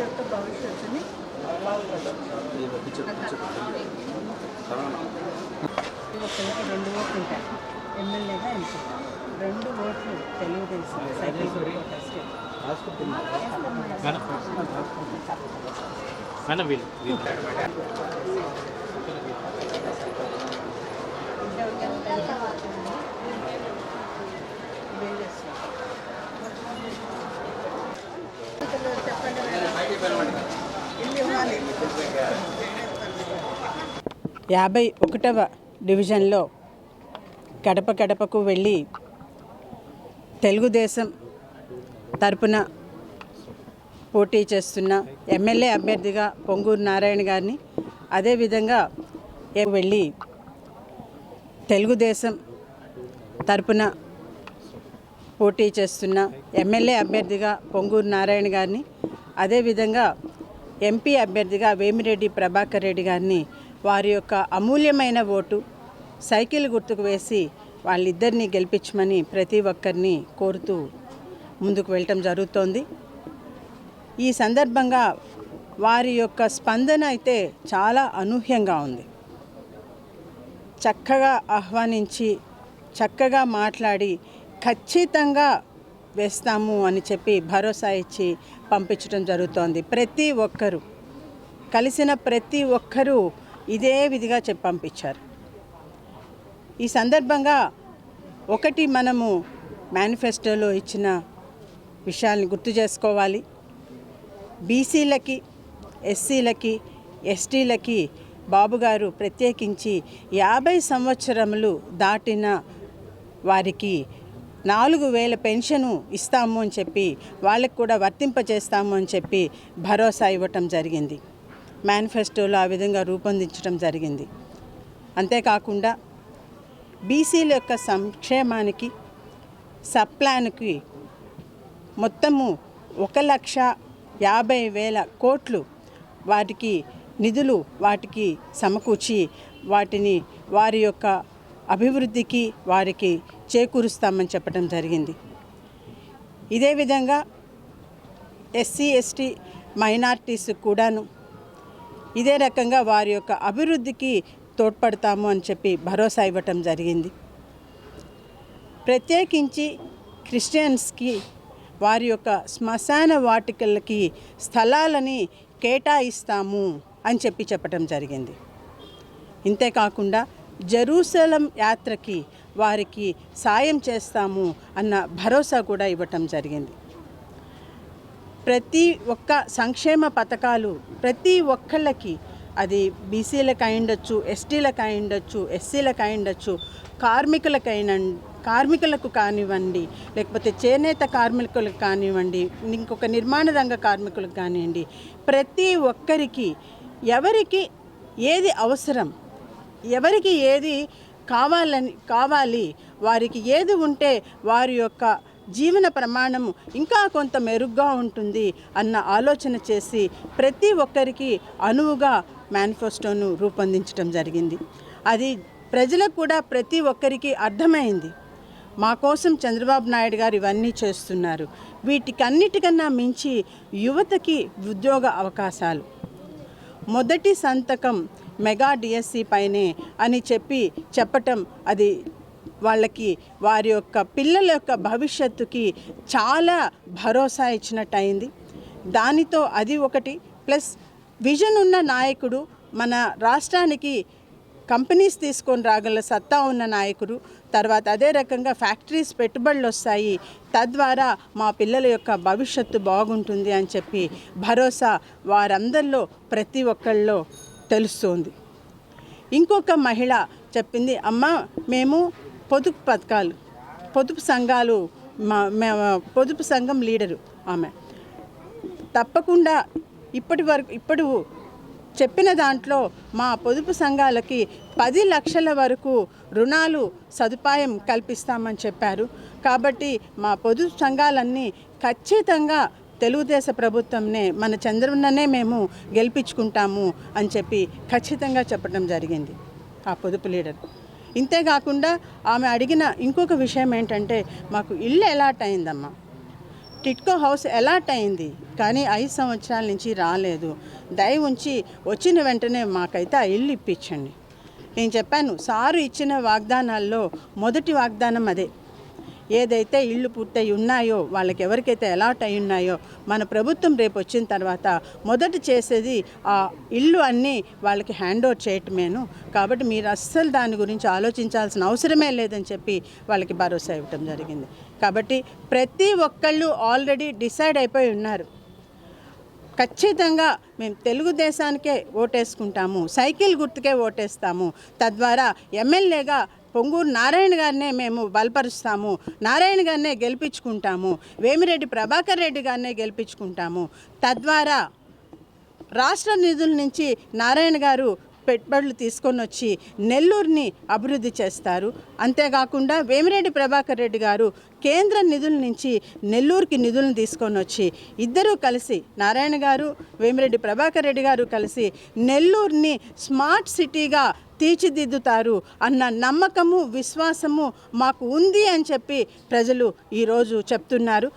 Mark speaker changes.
Speaker 1: యొక్క భవిష్యత్తుని ఒకరికి 2 ఓట్లు ఉంటాయి, ఎమ్మెల్యేగా ఎంచుకుంటారు. 2 ఓట్లు తెలుగుదేశం సైకిల్ చెప్పండి. 51వ డివిజన్లో గడప గడపకు వెళ్ళి తెలుగుదేశం తరపున పోటీ చేస్తున్న ఎమ్మెల్యే అభ్యర్థిగా పొంగూరు నారాయణ గారిని, అదేవిధంగా వెళ్ళి తెలుగుదేశం తరపున పోటీ చేస్తున్న ఎమ్మెల్యే అభ్యర్థిగా పొంగూరు నారాయణ గారిని, అదేవిధంగా ఎంపీ అభ్యర్థిగా వేమిరెడ్డి ప్రభాకర్ రెడ్డి గారిని వారి యొక్క అమూల్యమైన ఓటు సైకిల్ గుర్తుకు వేసి వాళ్ళిద్దరినీ గెలిపించమని ప్రతి ఒక్కరిని కోరుతూ ముందుకు వెళ్ళటం జరుగుతోంది. ఈ సందర్భంగా వారి యొక్క స్పందన అయితే చాలా అనూహ్యంగా ఉంది. చక్కగా ఆహ్వానించి చక్కగా మాట్లాడి ఖచ్చితంగా వేస్తాము అని చెప్పి భరోసా ఇచ్చి పంపించడం జరుగుతోంది. ప్రతి ఒక్కరూ కలిసిన ప్రతి ఒక్కరూ ఇదే విధిగా చెప్పి పంపించారు. ఈ సందర్భంగా ఒకటి మనము మేనిఫెస్టోలో ఇచ్చిన విషయాల్ని గుర్తు చేసుకోవాలి. బీసీలకి, ఎస్సీలకి, ఎస్టీలకి బాబుగారు ప్రత్యేకించి 50 సంవత్సరములు దాటిన వారికి 4000 పెన్షను ఇస్తాము అని చెప్పి, వాళ్ళకు కూడా వర్తింపజేస్తాము అని చెప్పి భరోసా ఇవ్వటం జరిగింది. మేనిఫెస్టోలో ఆ విధంగా రూపొందించడం జరిగింది. అంతేకాకుండా బీసీల యొక్క సంక్షేమానికి సప్లాన్కి మొత్తము 1,50,000 కోట్లు వాటికి నిధులు వాటికి సమకూర్చి వాటిని వారి యొక్క అభివృద్ధికి వారికి చేకూరుస్తామని చెప్పడం జరిగింది. ఇదే విధంగా ఎస్సీ ఎస్టీ మైనారిటీస్ కూడాను ఇదే రకంగా వారి యొక్క అభివృద్ధికి తోడ్పడతాము అని చెప్పి భరోసా ఇవ్వటం జరిగింది. ప్రత్యేకించి క్రిస్టియన్స్కి వారి యొక్క శ్మశాన వాటికలకి స్థలాలని కేటాయిస్తాము అని చెప్పి చెప్పటం జరిగింది. ఇంతేకాకుండా జెరూసలం యాత్రకి వారికి సాయం చేస్తాము అన్న భరోసా కూడా ఇవ్వటం జరిగింది. ప్రతి ఒక్క సంక్షేమ పథకాలు ప్రతి ఒక్కళ్ళకి, అది బీసీలకు అయిండొచ్చు, ఎస్టీలకు అయిండొచ్చు, ఎస్సీలకు అయిండొచ్చు, కార్మికులకు కానివ్వండి, లేకపోతే చేనేత కార్మికులకు కానివ్వండి, ఇంకొక నిర్మాణ రంగ కార్మికులకు కానివ్వండి, ప్రతి ఒక్కరికి ఎవరికి ఏది అవసరం, ఎవరికి ఏది కావాలి, వారికి ఏది ఉంటే వారి యొక్క జీవన ప్రమాణము ఇంకా కొంత మెరుగ్గా ఉంటుంది అన్న ఆలోచన చేసి ప్రతి ఒక్కరికి అనువుగా మేనిఫెస్టోను రూపొందించడం జరిగింది. అది ప్రజలకు కూడా ప్రతి ఒక్కరికి అర్థమైంది. మా కోసం చంద్రబాబు నాయుడు గారు ఇవన్నీ చేస్తున్నారు. వీటికన్నిటికన్నా మించి యువతకి ఉద్యోగ అవకాశాలు, మొదటి సంతకం మెగా డిఎస్సి పైనే అని చెప్పటం అది వాళ్ళకి వారి యొక్క పిల్లల యొక్క భవిష్యత్తుకి చాలా భరోసా ఇచ్చినట్టు అయింది. దానితో అది ఒకటి, ప్లస్ విజన్ ఉన్న నాయకుడు, మన రాష్ట్రానికి కంపెనీస్ తీసుకొని రాగల సత్తా ఉన్న నాయకుడు, తర్వాత అదే రకంగా ఫ్యాక్టరీస్ పెట్టుబడులు వస్తాయి, తద్వారా మా పిల్లల యొక్క భవిష్యత్తు బాగుంటుంది అని చెప్పి భరోసా వారందరిలో ప్రతి ఒక్కళ్ళలో తెలుస్తుంది. ఇంకొక మహిళ చెప్పింది, అమ్మ మేము పొదుపు సంఘాలు పొదుపు సంఘం లీడరు ఆమె, తప్పకుండా ఇప్పుడు చెప్పిన దాంట్లో మా పొదుపు సంఘాలకి 10 లక్షల వరకు రుణాలు సదుపాయం కల్పిస్తామని చెప్పారు. కాబట్టి మా పొదుపు సంఘాలన్నీ ఖచ్చితంగా తెలుగుదేశ ప్రభుత్వంనే, మన చంద్రన్ననే మేము గెలిపించుకుంటాము అని చెప్పి ఖచ్చితంగా చెప్పడం జరిగింది ఆ పొదుపు లీడర్. ఇంతేకాకుండా ఆమె అడిగిన ఇంకొక విషయం ఏంటంటే, మాకు ఇల్లు అలాట్ అయిందమ్మా, టిట్కో హౌస్ అలాట్ అయింది, కానీ 5 సంవత్సరాల నుంచి రాలేదు. దయ ఉంచి వచ్చిన వెంటనే మాకైతే ఆ ఇల్లు ఇప్పించండి. నేను చెప్పాను, సారు ఇచ్చిన వాగ్దానాల్లో మొదటి వాగ్దానం అదే. ఏదైతే ఇళ్ళు పూర్తయి ఉన్నాయో, వాళ్ళకి ఎవరికైతే అలాట్ అయి ఉన్నాయో, మన ప్రభుత్వం రేపు వచ్చిన తర్వాత మొదట చేసేది ఆ ఇల్లు అన్నీ వాళ్ళకి హ్యాండ్ ఓవర్ చేయటమేను. కాబట్టి మీరు అస్సలు దాని గురించి ఆలోచించాల్సిన అవసరమే లేదని చెప్పి వాళ్ళకి భరోసా ఇవ్వటం జరిగింది. కాబట్టి ప్రతి ఒక్కళ్ళు ఆల్రెడీ డిసైడ్ అయిపోయి ఉన్నారు. ఖచ్చితంగా మేము తెలుగుదేశానికే ఓటేసుకుంటాము, సైకిల్ గుర్తుకే ఓటేస్తాము, తద్వారా ఎమ్మెల్యేగా పొంగూరు నారాయణ గారినే మేము బలపరుస్తాము, నారాయణ గారినే గెలిపించుకుంటాము, వేమిరెడ్డి ప్రభాకర్ రెడ్డి గారినే గెలిపించుకుంటాము. తద్వారా రాష్ట్ర నిధుల నుంచి నారాయణ గారు పెట్టుబడులు తీసుకొని వచ్చి నెల్లూరుని అభివృద్ధి చేస్తారు. అంతేకాకుండా వేమిరెడ్డి ప్రభాకర్ రెడ్డి గారు కేంద్ర నిధుల నుంచి నెల్లూరుకి నిధులను తీసుకొని వచ్చి ఇద్దరూ కలిసి, నారాయణ గారు వేమిరెడ్డి ప్రభాకర్ రెడ్డి గారు కలిసి నెల్లూరుని స్మార్ట్ సిటీగా తీర్చిదిద్దుతారు అన్న నమ్మకము, విశ్వాసము మాకు ఉంది అని చెప్పి ప్రజలు ఈరోజు చెప్తున్నారు.